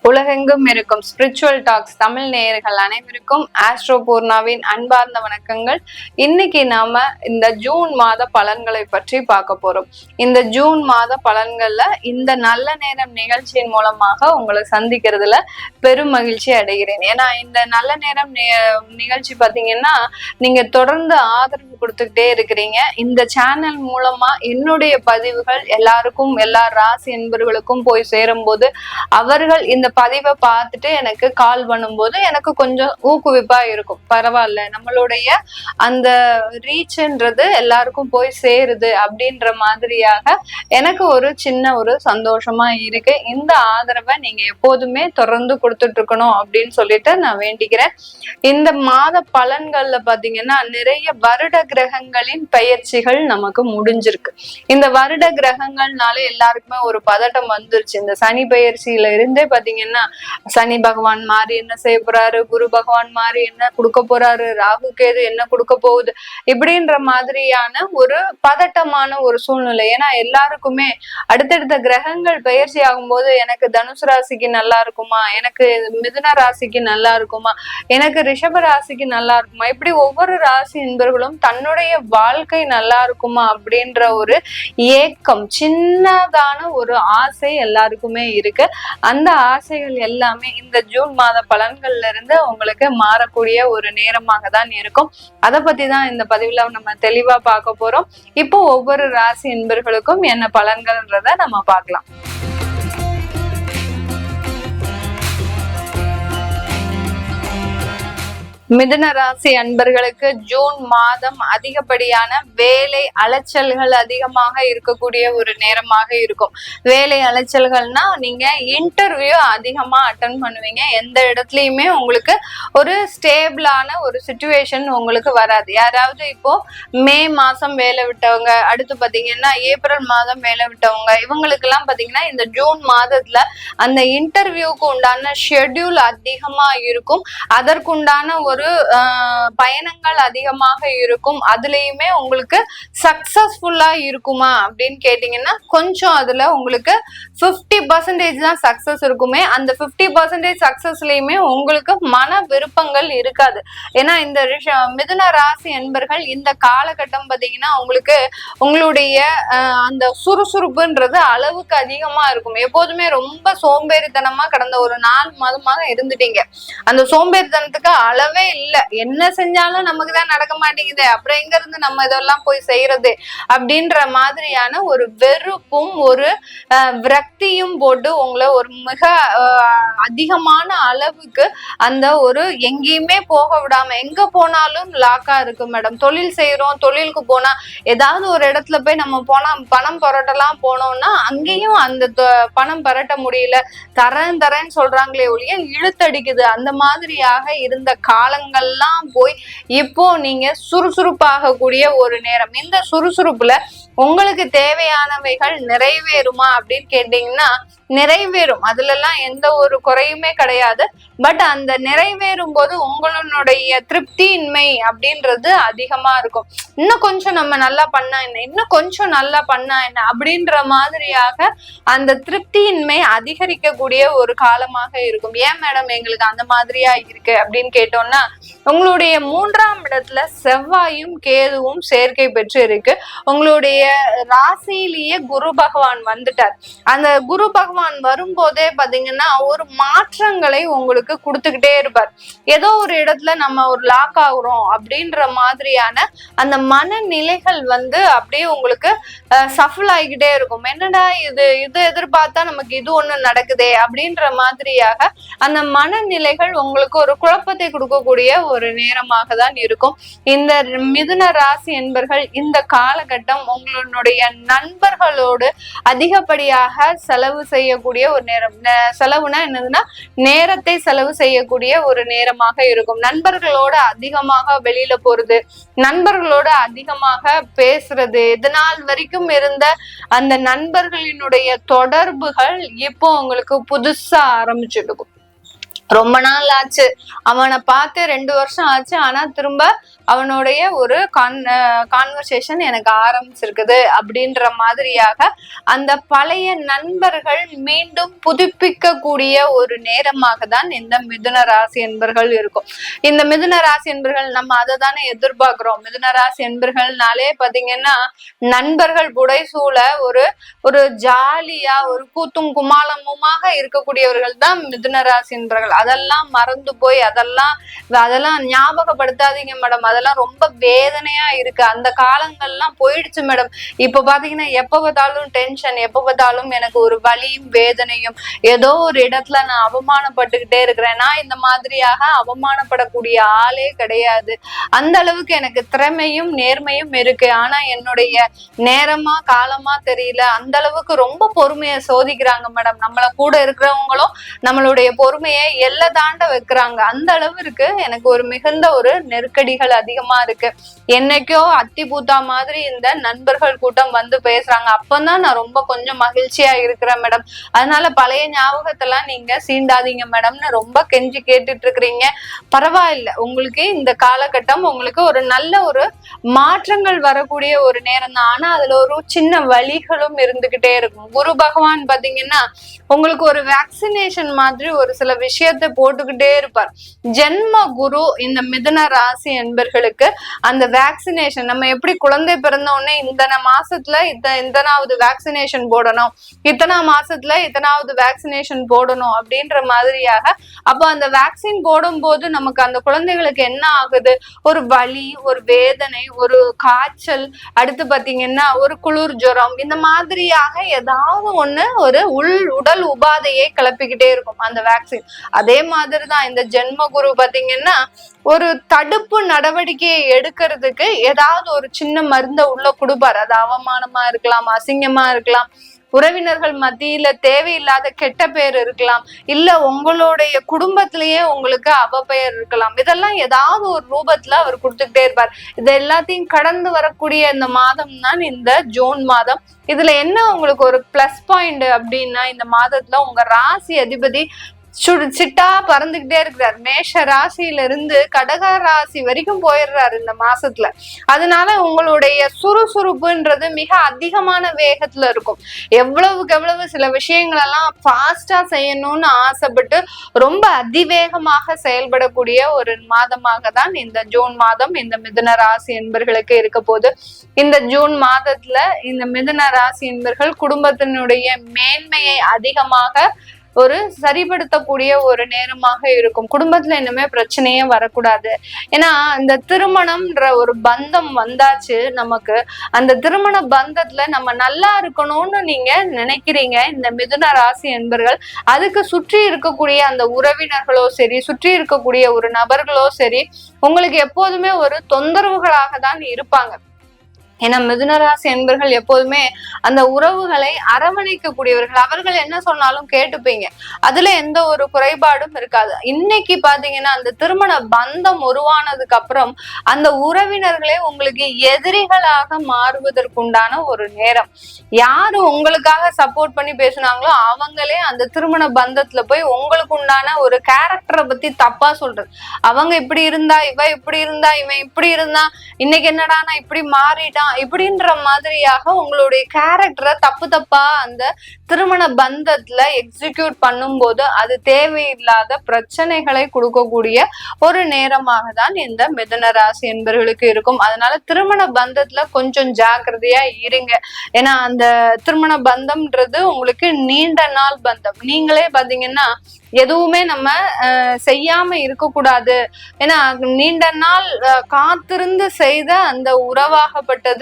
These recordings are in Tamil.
உலகெங்கும் இருக்கும் ஸ்பிரிச்சுவல் டாக்ஸ் தமிழ் நேயர்கள் அனைவருக்கும் ஆஸ்ட்ரோ பூர்ணாவின் அன்பார்ந்த வணக்கங்கள். இன்னைக்கு நாம இந்த ஜூன் மாத பலன்களை பற்றி பார்க்க போறோம். இந்த ஜூன் மாத பலன்கள்ல இந்த நல்ல நேரம் நிகழ்ச்சியின் மூலமாக உங்களை சந்திக்கிறதுல பெரும் மகிழ்ச்சி அடைகிறேன். ஏன்னா இந்த நல்ல நேரம் நிகழ்ச்சி பாத்தீங்கன்னா நீங்க தொடர்ந்து ஆதரவு கொடுத்துக்கிட்டே இருக்கிறீங்க. இந்த சேனல் மூலமா என்னுடைய பதிவுகள் எல்லாருக்கும், எல்லா ராசி என்பவர்களுக்கும் போய் சேரும் போது அவர்கள் இந்த பதிவை பார்த்துட்டு எனக்கு கால் பண்ணும்போது எனக்கு கொஞ்சம் ஊக்குவிப்பா இருக்கும். பரவாயில்ல, நம்மளுடைய அந்த ரீச்ன்றது எல்லாருக்கும் போய் சேருது அப்படின்ற மாதிரியாக எனக்கு ஒரு சின்ன ஒரு சந்தோஷமா இருக்கு. இந்த ஆதரவை நீங்க எப்போதுமே தொடர்ந்து கொடுத்துட்டு இருக்கணும் அப்படின்னு சொல்லிட்டு நான் வேண்டிக்கிறேன். இந்த மாத பலன்கள்ல பாத்தீங்கன்னா நிறைய வருட கிரகங்களின் பெயர்ச்சிகள் நமக்கு முடிஞ்சிருக்கு. இந்த வருட கிரகங்கள்னால எல்லாருக்குமே ஒரு பதட்டம் வந்துருச்சு. இந்த சனி பெயர்ச்சியில இருந்தே பாத்தீங்கன்னா சனி பகவான் மாறி என்ன செய்ய போறாரு, குரு பகவான் மாறி என்ன கொடுக்க போறாரு, ராகு கேது என்ன கொடுக்க போகுது, இப்படின்ற மாதிரியான ஒரு பதட்டமான ஒரு சூழ்நிலை. ஏன்னா எல்லாருக்குமே அடுத்தடுத்த கிரகங்கள் பெயர்ச்சி ஆகும்போது எனக்கு தனுசு ராசிக்கு நல்லா இருக்குமா, எனக்கு மிதுன ராசிக்கு நல்லா இருக்குமா, எனக்கு ரிஷப ராசிக்கு நல்லா இருக்குமா, இப்படி ஒவ்வொரு ராசி என்பவர்களும் தன்னுடைய வாழ்க்கை நல்லா இருக்குமா அப்படின்ற ஒரு ஏக்கம், சின்னதான ஒரு ஆசை எல்லாருக்குமே இருக்கு. அந்த ஆசைகள் எல்லாமே இந்த ஜூன் மாத பலன்கள்ல இருந்து உங்களுக்கு மாறக்கூடிய ஒரு நேரமாக தான் இருக்கும். அதை பத்தி தான் இந்த பதிவுல நம்ம தெளிவா பார்க்க போறோம். இப்போ ஒவ்வொரு ராசி என்பர்களுக்கும் என்ன பலன்கள்ன்றத நம்ம பார்க்கலாம். மிதுன ராசி அன்பர்களுக்கு ஜூன் மாதம் அதிகப்படியான வேலை அலைச்சல்கள் அதிகமாக இருக்கக்கூடிய ஒரு நேரமாக இருக்கும். வேலை அலைச்சல்கள்னா நீங்க இன்டர்வியூ அதிகமா அட்டன் பண்ணுவீங்க. எந்த இடத்துலயுமே உங்களுக்கு ஒரு ஸ்டேபிளான ஒரு சிச்சுவேஷன் உங்களுக்கு வராது. யாராவது இப்போ மே மாசம் வேலை விட்டவங்க, அடுத்து பாத்தீங்கன்னா ஏப்ரல் மாதம் வேலை விட்டவங்க, இவங்களுக்கு எல்லாம் பாத்தீங்கன்னா இந்த ஜூன் மாதத்துல அந்த இன்டர்வியூக்கு உண்டான ஷெட்யூல் அதிகமா இருக்கும். அதற்குண்டான ஒரு பயணங்கள் அதிகமாக இருக்கும். அதுலயுமே உங்களுக்கு சக்சஸ்ஃபுல்லா இருக்குமா அப்படின்னு கேட்டீங்கன்னா கொஞ்சம் அதுல உங்களுக்கு 50% தான் சக்சஸ் இருக்குமே. அந்த 50% சக்சஸ்லயுமே உங்களுக்கு மன விருப்பங்கள் இருக்காது. ஏன்னா இந்த மிதுன ராசி என்பர்கள் இந்த காலகட்டம் பாத்தீங்கன்னா உங்களுக்கு உங்களுடைய அந்த சுறுசுறுப்புன்றது அளவுக்கு அதிகமா இருக்கும். எப்போதுமே ரொம்ப சோம்பேறித்தனமா கடந்த ஒரு 4 மாதமாக இருந்துட்டீங்க. அந்த சோம்பேறித்தனத்துக்கு அளவே இல்ல. என்ன செஞ்சாலும் நமக்கு தான் நடக்க மாட்டேங்குது, அப்புறம் எங்க இருந்து நம்ம இதெல்லாம் போய் செய்யறது அப்படின்ற மாதிரியான ஒரு வெறுப்பும் ஒரு விரக்தியும் போட்டு உங்களை ஒரு மிக அதிகமான அளவுக்கு அந்த ஒரு எங்கேயுமே போக விடாம, எங்க போனாலும் லாக்கா இருக்கு மேடம். தொழில் செய்யறோம், தொழிலுக்கு போனா ஏதாவது ஒரு இடத்துல போய் நம்ம போனா பணம் பரட்டலாம் போனோம்னா அங்கேயும் அந்த பணம் பரட்ட முடியல, தரேன்னு சொல்றாங்களே ஒழிய இழுத்தடிக்குது. அந்த மாதிரியாக இருந்த காலங்கள்லாம் போய் இப்போ நீங்க சுறுசுறுப்பாக கூடிய ஒரு நேரம். இந்த சுறுசுறுப்புல உங்களுக்கு தேவையானவைகள் நிறைவேறுமா அப்படின்னு கேட்டீங்கன்னா நிறைவேறும். அதுல எல்லாம் எந்த ஒரு குறையுமே கிடையாது. பட் அந்த நிறைவேறும் போது உங்களுடைய திருப்தியின்மை அப்படின்றது அதிகமா இருக்கும். இன்னும் கொஞ்சம் நம்ம நல்லா பண்ணா என்ன, இன்னும் கொஞ்சம் நல்லா பண்ணா என்ன அப்படின்ற மாதிரியாக அந்த திருப்தியின்மை அதிகரிக்கக்கூடிய ஒரு காலமாக இருக்கும். ஏன் மேடம் எங்களுக்கு அந்த மாதிரியா இருக்கு அப்படின்னு கேட்டோம்னா உங்களுடைய 3ஆம் இடத்துல செவ்வாயும் கேதுவும் சேர்க்கை பெற்று இருக்கு. உங்களுடைய ராசியிலேயே குரு பகவான் வந்துட்டார். அந்த குரு பகவான் வரும்போதே பாத்தீங்கன்னா ஒரு மாற்றங்களை உங்களுக்கு கொடுத்துக்கிட்டே இருப்பார். ஏதோ ஒரு இடத்துல நம்ம ஒரு லாக் ஆகுறோம் அப்படின்ற மாதிரியான அந்த மனநிலைகள் அப்படியே உங்களுக்கு சஃபல் ஆகிக்கிட்டே இருக்கும். என்னடா இது எதிர்பார்த்தா நமக்கு இது ஒண்ணு நடக்குதே அப்படின்ற மாதிரியாக அந்த மனநிலைகள் உங்களுக்கு ஒரு குழப்பத்தை கொடுக்கக்கூடிய ஒரு நேரமாக தான் இருக்கும். இந்த மிதுன ராசி என்பர்கள் இந்த காலகட்டம் உங்களுடைய நண்பர்களோடு அதிகப்படியாக செலவு செய்யக்கூடிய ஒரு நேரம். செலவுனா என்னதுன்னா நேரத்தை செலவு செய்யக்கூடிய ஒரு நேரமாக இருக்கும். நண்பர்களோட அதிகமாக வெளியில போறது, நண்பர்களோட அதிகமாக பேசுறது, இதனால் வரைக்கும் இருந்த அந்த நண்பர்களினுடைய தொடர்புகள் இப்போ உங்களுக்கு புதுசா ஆரம்பிச்சுட்டு ரொம்ப நாள் ஆச்சு, அவனை பார்த்து 2 வருஷம் ஆச்சு, ஆனா திரும்ப அவனுடைய ஒரு கான்வர்சேஷன் எனக்கு ஆரம்பிச்சிருக்குது அப்படின்ற மாதிரியாக அந்த பழைய நண்பர்கள் மீண்டும் புதுப்பிக்க கூடிய ஒரு நேரமாக தான் இந்த மிதுன ராசி என்பர்கள் இருக்கும். இந்த மிதுன ராசி என்பர்கள் நம்ம அதை தானே எதிர்பார்க்கிறோம். மிதுன ராசி என்பர்கள்னாலே பாத்தீங்கன்னா நண்பர்கள் புடைசூழ ஒரு ஒரு ஜாலியா ஒரு கூத்தும் குமாலமுமாக இருக்கக்கூடியவர்கள் தான் மிதுன ராசி என்பர்கள். அதெல்லாம் மறந்து போய் அதெல்லாம் ஞாபகப்படுத்தாதீங்க மேடம். அதெல்லாம் ரொம்ப வேதனையா இருக்கு. அந்த காலங்கள்லாம் போயிடுச்சு மேடம். இப்ப பாத்தீங்கன்னா எப்ப பார்த்தாலும் டென்ஷன், எப்ப பார்த்தாலும் எனக்கு ஒரு வலியும் வேதனையும், ஏதோ ஒரு இடத்துல நான் அவமானப்பட்டுக்கிட்டே இருக்கிறேன். நான் இந்த மாதிரியாக அவமானப்படக்கூடிய ஆளே கிடையாது. அந்த அளவுக்கு எனக்கு திறமையும் நேர்மையும் இருக்கு. ஆனா என்னுடைய நேரமா காலமா தெரியல. அந்த அளவுக்கு ரொம்ப பொறுமையை சோதிக்கிறாங்க மேடம். நம்மள கூட இருக்கிறவங்களும் நம்மளுடைய பொறுமையை எல்லை தாண்ட வைக்கிறாங்க. அந்த அளவு இருக்கு. எனக்கு ஒரு மிகுந்த ஒரு நெருக்கடிகள் அதிகமா இருக்கு. என்னைக்கோ அத்தி பூத்தா மாதிரி இந்த நண்பர்கள் கூட்டம் வந்து பேசுறாங்க. அப்பதான் நான் ரொம்ப கொஞ்சம் மகிழ்ச்சியா இருக்கிறேன் மேடம். அதனால பழைய ஞாபகத்தெல்லாம் நீங்க சீண்டாதீங்க மேடம்னு ரொம்ப கெஞ்சி கேட்டுட்டு இருக்கிறீங்க. பரவாயில்ல, உங்களுக்கு இந்த காலகட்டம் உங்களுக்கு ஒரு நல்ல ஒரு மாற்றங்கள் வரக்கூடிய ஒரு நேரம் தான். ஆனா அதுல ஒரு சின்ன வலிகளும் இருந்துகிட்டே இருக்கும். குரு பகவான் பாத்தீங்கன்னா உங்களுக்கு ஒரு வேக்சினேஷன் மாதிரி ஒரு சில விஷயத்தை போட்டுக்கிட்டே இருப்பார். ஜென்ம குரு இந்த மிதுன ராசி என்பர்களுக்கு அந்த வேக்சினேஷன், நம்ம எப்படி குழந்தை பிறந்த உடனே இத்தனை மாசத்துல இத்தனாவது வேக்சினேஷன் போடணும், இத்தனை மாசத்துல இத்தனாவது வேக்சினேஷன் போடணும் அப்படின்ற மாதிரியாக, அப்போ அந்த வேக்சின் போடும் போது நமக்கு அந்த குழந்தைகளுக்கு என்ன ஆகுது, ஒரு வலி, ஒரு வேதனை, ஒரு காய்ச்சல், அடுத்து பாத்தீங்கன்னா ஒரு குளிர் ஜுரம், இந்த மாதிரியாக ஏதாவது ஒண்ணு ஒரு உடல் உபாதையை கிளப்பிக்கிட்டே இருக்கும் அந்த வேக்சின். அதே மாதிரிதான் இந்த ஜென்ம குரு பாத்தீங்கன்னா ஒரு தடுப்பு நடவடிக்கையை எடுக்கிறதுக்கு ஏதாவது ஒரு சின்ன மருந்தை உள்ள கொடுப்பாரு. அது அவமானமா இருக்கலாம், அசிங்கமா இருக்கலாம், உறவினர்கள் மத்தியில தேவையில்லாத கெட்ட பேர் இருக்கலாம், இல்ல உங்களுடைய குடும்பத்திலேயே உங்களுக்கு அவப்பெயர் இருக்கலாம். இதெல்லாம் ஏதாவது ஒரு ரூபத்துல அவர் கொடுத்துக்கிட்டே இருப்பார். இது எல்லாத்தையும் கடந்து வரக்கூடிய இந்த மாதம் தான் இந்த ஜூன் மாதம். இதுல என்ன உங்களுக்கு ஒரு பிளஸ் பாயிண்ட் அப்படின்னா, இந்த மாதத்துல உங்க ராசி அதிபதி சிட்டா பறந்துகிட்டே இருக்கிறார். மேஷ ராசியில இருந்து கடக ராசி வரைக்கும் போயிடுறாரு இந்த மாசத்துல. அதனால உங்களுடைய சுறுசுறுப்புன்றது மிக அதிகமான வேகத்துல இருக்கும். எவ்வளவுக்கு எவ்வளவு சில விஷயங்கள் எல்லாம் ஃபாஸ்டா செய்யணும்னு ஆசைப்பட்டு ரொம்ப அதிவேகமாக செயல்படக்கூடிய ஒரு மாதமாக தான் இந்த ஜூன் மாதம் இந்த மிதுன ராசி என்பர்களுக்கு இருக்க போது. இந்த ஜூன் மாதத்துல இந்த மிதுன ராசி என்பர்கள் குடும்பத்தினுடைய மேன்மையை அதிகமாக ஒரு சரிபடுத்தக்கூடிய ஒரு நேரமாக இருக்கும். குடும்பத்துல இனிமே பிரச்சனையே வரக்கூடாது. ஏன்னா இந்த திருமணம்ன்ற ஒரு பந்தம் வந்தாச்சு நமக்கு. அந்த திருமண பந்தத்துல நம்ம நல்லா இருக்கணும்னு நீங்க நினைக்கிறீங்க இந்த மிதுன ராசி என்பர்கள். அதுக்கு சுற்றி இருக்கக்கூடிய அந்த உறவினர்களோ சரி, சுற்றி இருக்கக்கூடிய ஒரு நபர்களோ சரி, உங்களுக்கு எப்போதுமே ஒரு தொந்தரவுகளாக தான் இருப்பாங்க. ஏன்னா மிதுனராசி என்பர்கள் எப்போதுமே அந்த உறவுகளை அரவணைக்க கூடியவர்கள். அவர்கள் என்ன சொன்னாலும் கேட்டுப்பீங்க. அதுல எந்த ஒரு குறைபாடும் இருக்காது. இன்னைக்கு பாத்தீங்கன்னா அந்த திருமண பந்தம் உருவானதுக்கு அப்புறம் அந்த உறவினர்களே உங்களுக்கு எதிரிகளாக மாறுவதற்குண்டான ஒரு நேரம். யாரு உங்களுக்காக சப்போர்ட் பண்ணி பேசுனாங்களோ அவங்களே அந்த திருமண பந்தத்துல போய் உங்களுக்கு உண்டான ஒரு கேரக்டரை பத்தி தப்பா சொல்றது. அவங்க இப்படி இருந்தா, இவ இப்படி இருந்தா, இவன் இப்படி இருந்தான், இன்னைக்கு என்னடா நான் இப்படி மாறிட்டான் இப்படின்ற மாதிரியாக உங்களுடைய கேரக்டரை தப்பா அந்த திருமண பந்தத்துல எக்ஸிக்யூட் பண்ணும் போது அது தேவையில்லாத பிரச்சனைகளை கொடுக்கக்கூடிய ஒரு நேரமாக தான் இந்த மிதுன ராசி என்பவர்களுக்கு இருக்கும். அதனால திருமண பந்தத்துல கொஞ்சம் ஜாக்கிரதையா இருங்க. ஏன்னா அந்த திருமண பந்தம்ன்றது உங்களுக்கு நீண்ட நாள் பந்தம். நீங்களே பாத்தீங்கன்னா எதுவுமே நம்ம செய்யாம இருக்கக்கூடாது. ஏன்னா நீண்ட நாள் காத்திருந்து செய்த அந்த உறவாகப்பட்டது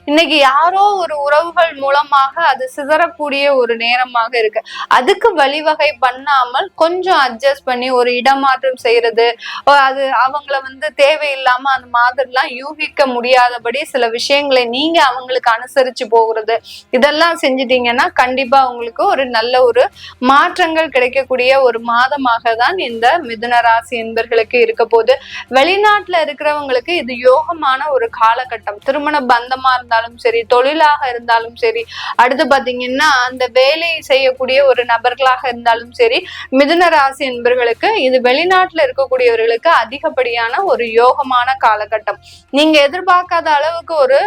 இன்னைக்கு யாரோ ஒரு உறவுகள் மூலமாக அது சிதறக்கூடிய ஒரு நேரமாக இருக்கு. அதுக்கு வழிவகை பண்ணாமல் கொஞ்சம் அட்ஜஸ்ட் பண்ணி ஒரு இடமாற்றம் செய்யறது, அது அவங்கள தேவையில்லாம அந்த மாதிரிலாம் யூகிக்க முடியாதபடி சில விஷயங்களை நீங்க அவங்களுக்கு அனுசரிச்சு போகிறது, இதெல்லாம் செஞ்சிட்டீங்கன்னா கண்டிப்பா உங்களுக்கு ஒரு நல்ல ஒரு மாற்றங்கள் கிடைக்கக்கூடிய ஒரு மாதமாக தான் இந்த மிதுன ராசி என்பர்களுக்கு இருக்க போது. வெளிநாட்டுல இருக்கிறவங்களுக்கு இது யோகமான ஒரு காலகட்டம். திருமண சொந்தமா இருந்தாலும் சரி, தொழிலாக இருந்தாலும் சரி, அடுத்து பாத்தீங்கன்னா அந்த வேலை செய்யக்கூடிய ஒரு நபர்களாக இருந்தாலும் சரி, மிதுன ராசி என்பர்களுக்கு இது வெளிநாட்டுல இருக்கக்கூடியவர்களுக்கு அதிகப்படியான ஒரு யோகமான காலகட்டம். நீங்க எதிர்பார்க்காத அளவுக்கு ஒரு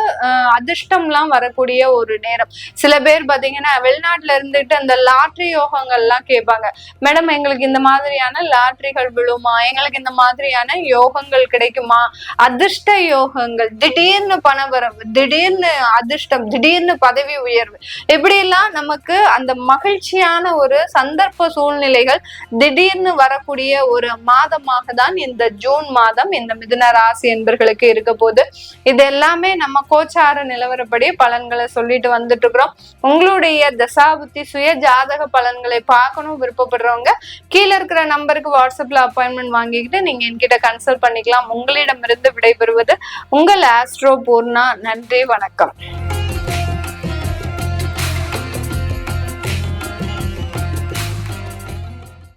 அதிர்ஷ்டம்லாம் வரக்கூடிய ஒரு நேரம். சில பேர் பாத்தீங்கன்னா வெளிநாட்டுல இருந்துட்டு அந்த லாட்ரி யோகங்கள் எல்லாம் கேட்பாங்க. மேடம் எங்களுக்கு இந்த மாதிரியான லாட்ரிகள் விழுமா, எங்களுக்கு இந்த மாதிரியான யோகங்கள் கிடைக்குமா, அதிர்ஷ்ட யோகங்கள், திடீர்னு பணவரவு, திடீர்னு அதிர்ஷ்டம், திடீர்னு பதவி உயர்வு, இப்படி எல்லாம் நமக்கு அந்த மகிழ்ச்சியான ஒரு சந்தர்ப்ப சூழ்நிலைகள் திடீர்னு வரக்கூடிய ஒரு மாதமாக தான் இந்த ஜூன் மாதம் இந்த மிதுன ராசி என்பர்களுக்கு இருக்க போது. இது எல்லாமே நம்ம கோச்சார நிலவரப்படி பலன்களை சொல்லிட்டு வந்துட்டு இருக்கிறோம். உங்களுடைய தசாபுத்தி சுய ஜாதக பலன்களை பார்க்கணும் விருப்பப்படுறவங்க கீழே இருக்கிற நம்பருக்கு வாட்ஸ்அப்ல அப்பாயின்மெண்ட் வாங்கிக்கிட்டு நீங்க என்கிட்ட கன்சல்ட் பண்ணிக்கலாம். உங்களிடமிருந்து விடைபெறுவது உங்கள் ஆஸ்ட்ரோ பூர்ணா. நன்றி, வணக்கம்.